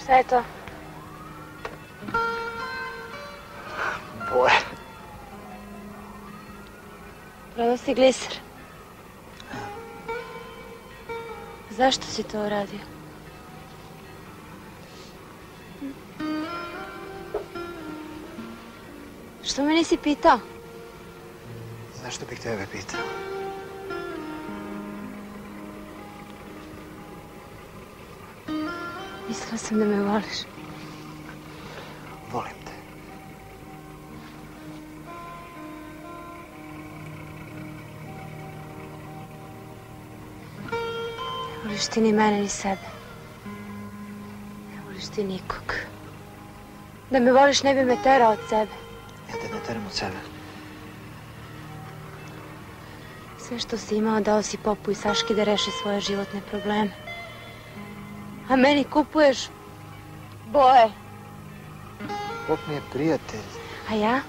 Šta je to? Boje. Prodao si gliser. Zašto si to uradio? Što me nisi pitao? Zašto bih tebe pitao? Mislila sam da me voliš. Volim te. Ne voliš ti ni mene ni sebe. Ne voliš ti nikog. Da me voliš ne bi me terao od sebe. Ja te ne teram od sebe. Sve što si imao dao si Popu i Saški da reše svoje životne probleme. A meni kupuješ boje. Pop mi je prijatelj. A ja?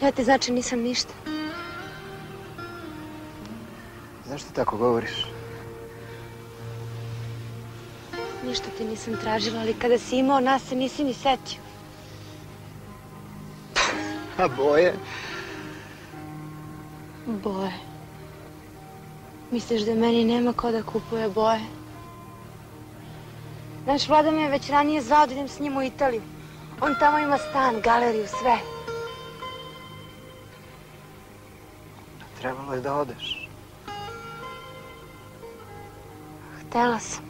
Ja ti znači nisam ništa. Zašto tako govoriš? Ništa ti nisam tražila, ali kada si imao nas se nisi ni setio. A boje? Boje. Misliš da meni nema ko da kupuje boje? Znaš, Vlada me je već ranije zvao da idem s njim u Italiju. On tamo ima stan, galeriju, sve. Trebalo je da odeš. Htela sam.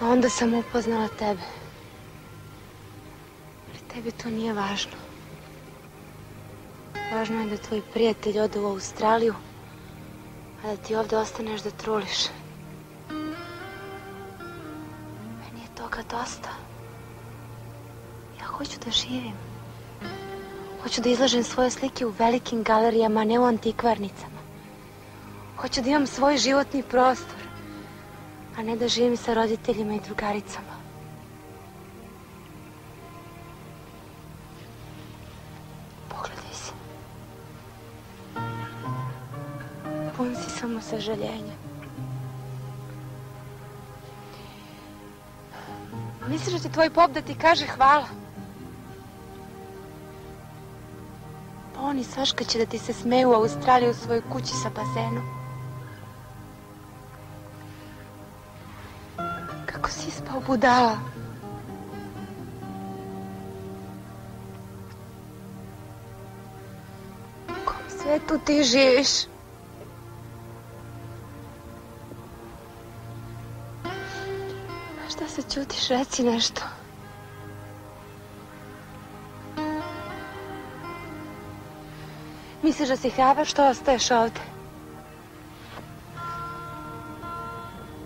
A onda sam upoznala tebe. Ali tebi to nije važno. Važno je da tvoj prijatelj ode u Australiju, a da ti ovdje ostaneš da truliš. Meni je toga dosta. Ja hoću da živim. Hoću da izlažem svoje slike u velikim galerijama, a ne u antikvarnicama. Hoću da imam svoj životni prostor, a ne da živim sa roditeljima i drugaricama. Pogledaj se. Pun si samo sažaljenja. Misliš da će tvoj pop da ti kaže hvala? Pa on i Saška će da ti se smeju u Australiji u svojoj kući sa bazenom. Kako si ispao budala? U kom svetu ti živiš? A šta se ćutiš? Reci nešto. Misliš da si hrabar što ostaješ ovde?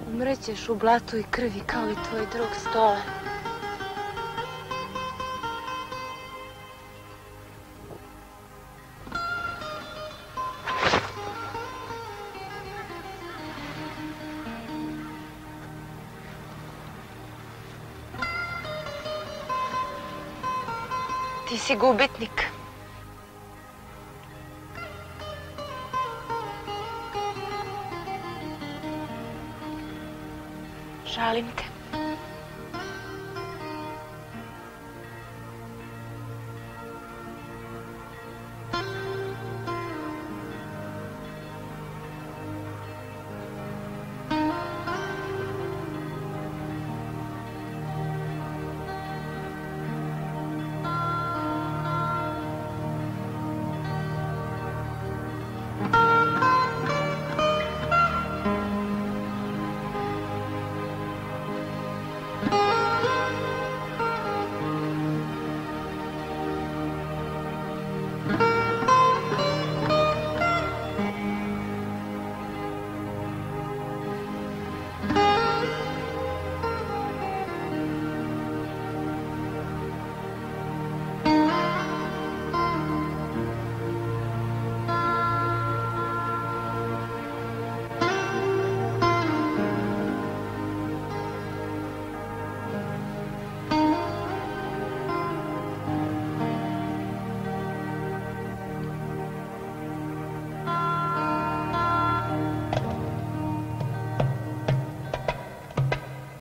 Umrećeš u blatu i krvi kao i tvoj drug Stolar. Ti si gubitnik. Žalim te.